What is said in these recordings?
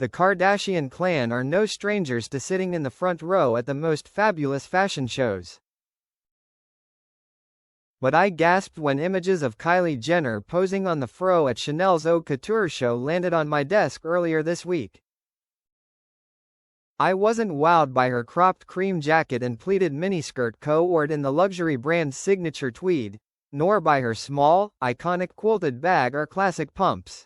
The Kardashian clan are no strangers to sitting in the front row at the most fabulous fashion shows. But I gasped when images of Kylie Jenner posing on the fro at Chanel's Haute Couture show landed on my desk earlier this week. I wasn't wowed by her cropped cream jacket and pleated miniskirt co-ordered in the luxury brand's signature tweed, nor by her small, iconic quilted bag or classic pumps.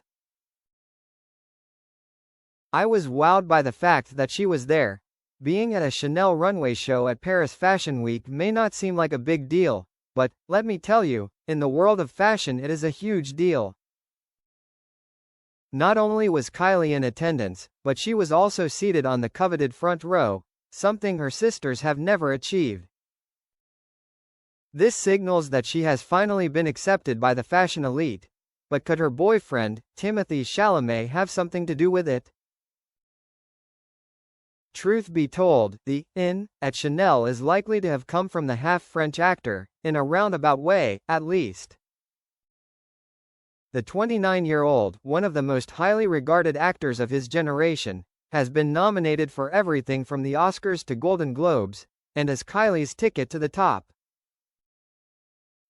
I was wowed by the fact that she was there. Being at a Chanel runway show at Paris Fashion Week may not seem like a big deal, but, let me tell you, in the world of fashion it is a huge deal. Not only was Kylie in attendance, but she was also seated on the coveted front row, something her sisters have never achieved. This signals that she has finally been accepted by the fashion elite. But could her boyfriend, Timothée Chalamet, have something to do with it? Truth be told, the "in" at Chanel is likely to have come from the half-French actor, in a roundabout way, at least. The 29-year-old, one of the most highly regarded actors of his generation, has been nominated for everything from the Oscars to Golden Globes, and is Kylie's ticket to the top.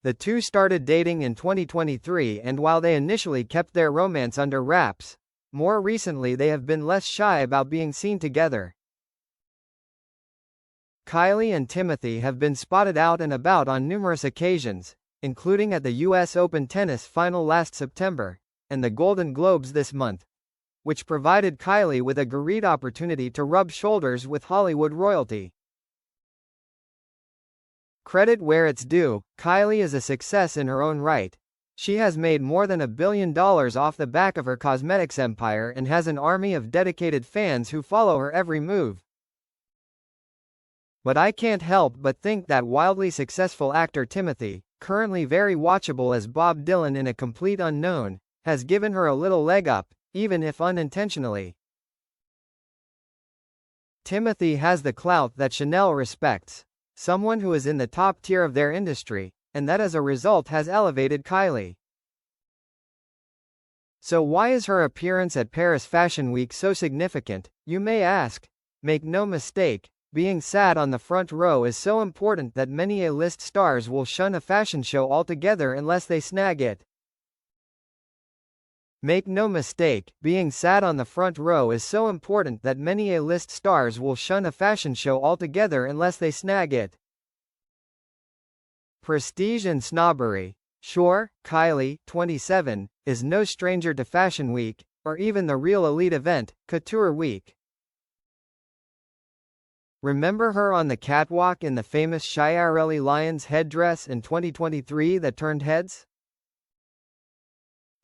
The two started dating in 2023, and while they initially kept their romance under wraps, more recently they have been less shy about being seen together. Kylie and Timothée have been spotted out and about on numerous occasions, including at the US Open tennis final last September, and the Golden Globes this month, which provided Kylie with a great opportunity to rub shoulders with Hollywood royalty. Credit where it's due, Kylie is a success in her own right. She has made more than $1 billion off the back of her cosmetics empire and has an army of dedicated fans who follow her every move. But I can't help but think that wildly successful actor Timothée, currently very watchable as Bob Dylan in A Complete Unknown, has given her a little leg up, even if unintentionally. Timothée has the clout that Chanel respects, someone who is in the top tier of their industry, and that as a result has elevated Kylie. So why is her appearance at Paris Fashion Week so significant, you may ask? Make no mistake, being sat on the front row is so important that many A-list stars will shun a fashion show altogether unless they snag it. Make no mistake, being sat on the front row is so important that many A-list stars will shun a fashion show altogether unless they snag it. Prestige and snobbery. Sure, Kylie, 27, is no stranger to Fashion Week, or even the real elite event, Couture Week. Remember her on the catwalk in the famous Chiarelli lion's headdress in 2023 that turned heads?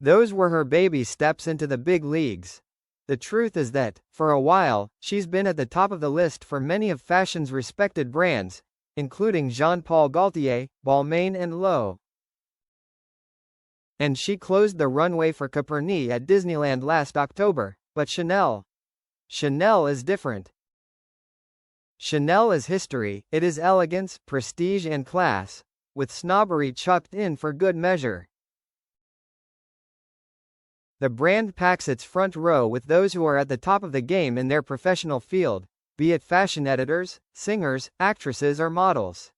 Those were her baby steps into the big leagues. The truth is that, for a while, she's been at the top of the list for many of fashion's respected brands, including Jean-Paul Gaultier, Balmain and Loewe. And she closed the runway for Copernic at Disneyland last October, but Chanel is different. Chanel is history, it is elegance, prestige and class, with snobbery chucked in for good measure. The brand packs its front row with those who are at the top of the game in their professional field, be it fashion editors, singers, actresses or models.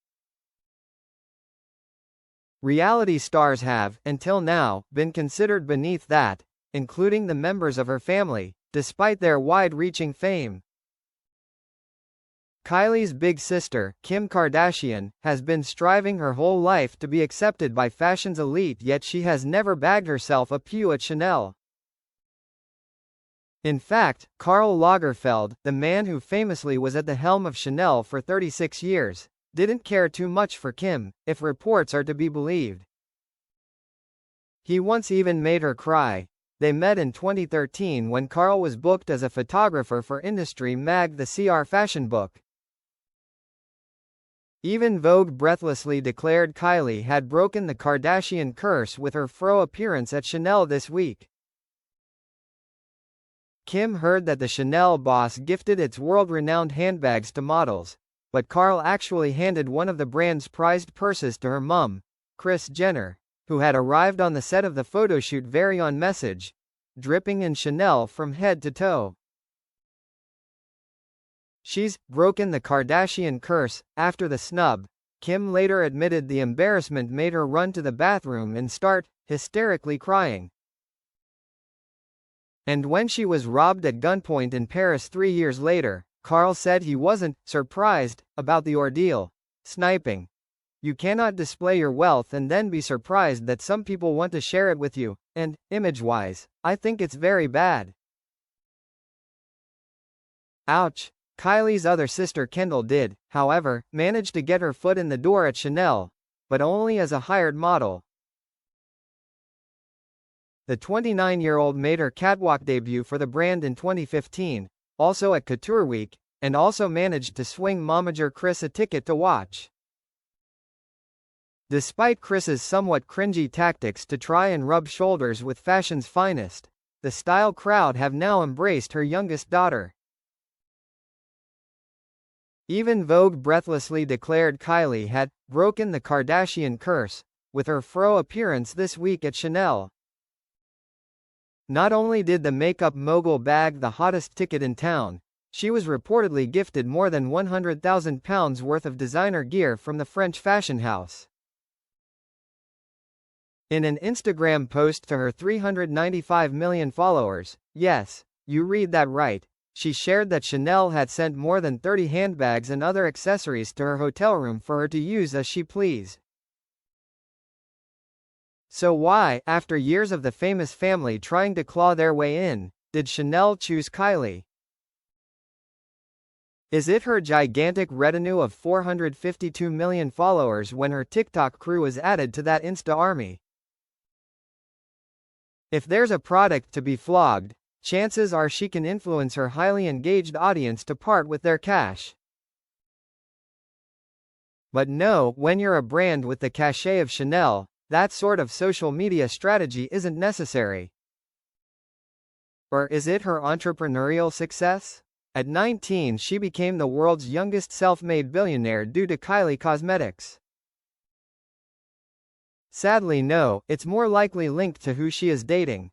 Reality stars have, until now, been considered beneath that, including the members of her family, despite their wide-reaching fame. Kylie's big sister, Kim Kardashian, has been striving her whole life to be accepted by fashion's elite, yet she has never bagged herself a pew at Chanel. In fact, Karl Lagerfeld, the man who famously was at the helm of Chanel for 36 years, didn't care too much for Kim, if reports are to be believed. He once even made her cry. They met in 2013 when Karl was booked as a photographer for industry mag the CR Fashion Book. Even Vogue breathlessly declared Kylie had broken the Kardashian curse with her fro appearance at Chanel this week. Kim heard that the Chanel boss gifted its world-renowned handbags to models, but Karl actually handed one of the brand's prized purses to her mum, Kris Jenner, who had arrived on the set of the photoshoot very on message, dripping in Chanel from head to toe. She's broken the Kardashian curse. After the snub, Kim later admitted the embarrassment made her run to the bathroom and start hysterically crying. And when she was robbed at gunpoint in Paris 3 years later, Karl said he wasn't surprised about the ordeal. Sniping. You cannot display your wealth and then be surprised that some people want to share it with you, and, image-wise, I think it's very bad. Ouch. Kylie's other sister Kendall did, however, manage to get her foot in the door at Chanel, but only as a hired model. The 29-year-old made her catwalk debut for the brand in 2015, also at Couture Week, and also managed to swing momager Chris a ticket to watch. Despite Chris's somewhat cringy tactics to try and rub shoulders with fashion's finest, the style crowd have now embraced her youngest daughter. Even Vogue breathlessly declared Kylie had broken the Kardashian curse with her fro appearance this week at Chanel. Not only did the makeup mogul bag the hottest ticket in town, she was reportedly gifted more than £100,000 worth of designer gear from the French fashion house. In an Instagram post to her 395 million followers, yes, you read that right, she shared that Chanel had sent more than 30 handbags and other accessories to her hotel room for her to use as she pleased. So why, after years of the famous family trying to claw their way in, did Chanel choose Kylie? Is it her gigantic retinue of 452 million followers when her TikTok crew is added to that Insta army? If there's a product to be flogged, chances are she can influence her highly engaged audience to part with their cash. But no, when you're a brand with the cachet of Chanel, that sort of social media strategy isn't necessary. Or is it her entrepreneurial success? At 19 she became the world's youngest self-made billionaire due to Kylie Cosmetics. Sadly no, it's more likely linked to who she is dating.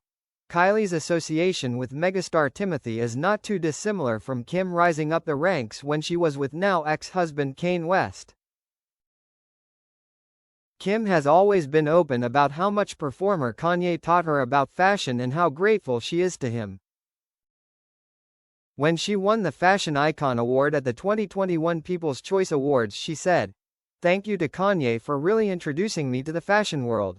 Kylie's association with megastar Timothy is not too dissimilar from Kim rising up the ranks when she was with now ex-husband Kanye West. Kim has always been open about how much performer Kanye taught her about fashion and how grateful she is to him. When she won the Fashion Icon Award at the 2021 People's Choice Awards, she said, "Thank you to Kanye for really introducing me to the fashion world."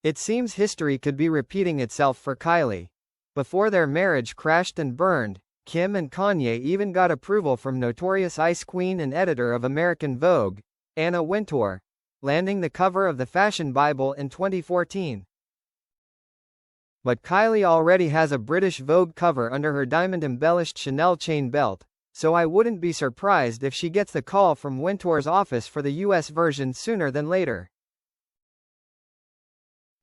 It seems history could be repeating itself for Kylie. Before their marriage crashed and burned, Kim and Kanye even got approval from notorious Ice Queen and editor of American Vogue, Anna Wintour, landing the cover of the Fashion Bible in 2014. But Kylie already has a British Vogue cover under her diamond-embellished Chanel chain belt, so I wouldn't be surprised if she gets the call from Wintour's office for the US version sooner than later.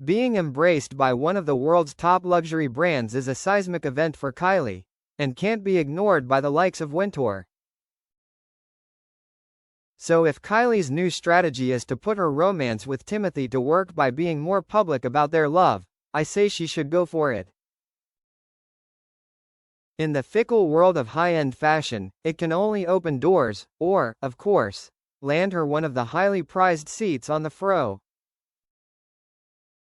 Being embraced by one of the world's top luxury brands is a seismic event for Kylie, and can't be ignored by the likes of Wintour. So if Kylie's new strategy is to put her romance with Timothy to work by being more public about their love, I say she should go for it. In the fickle world of high-end fashion, it can only open doors, or, of course, land her one of the highly prized seats on the fro.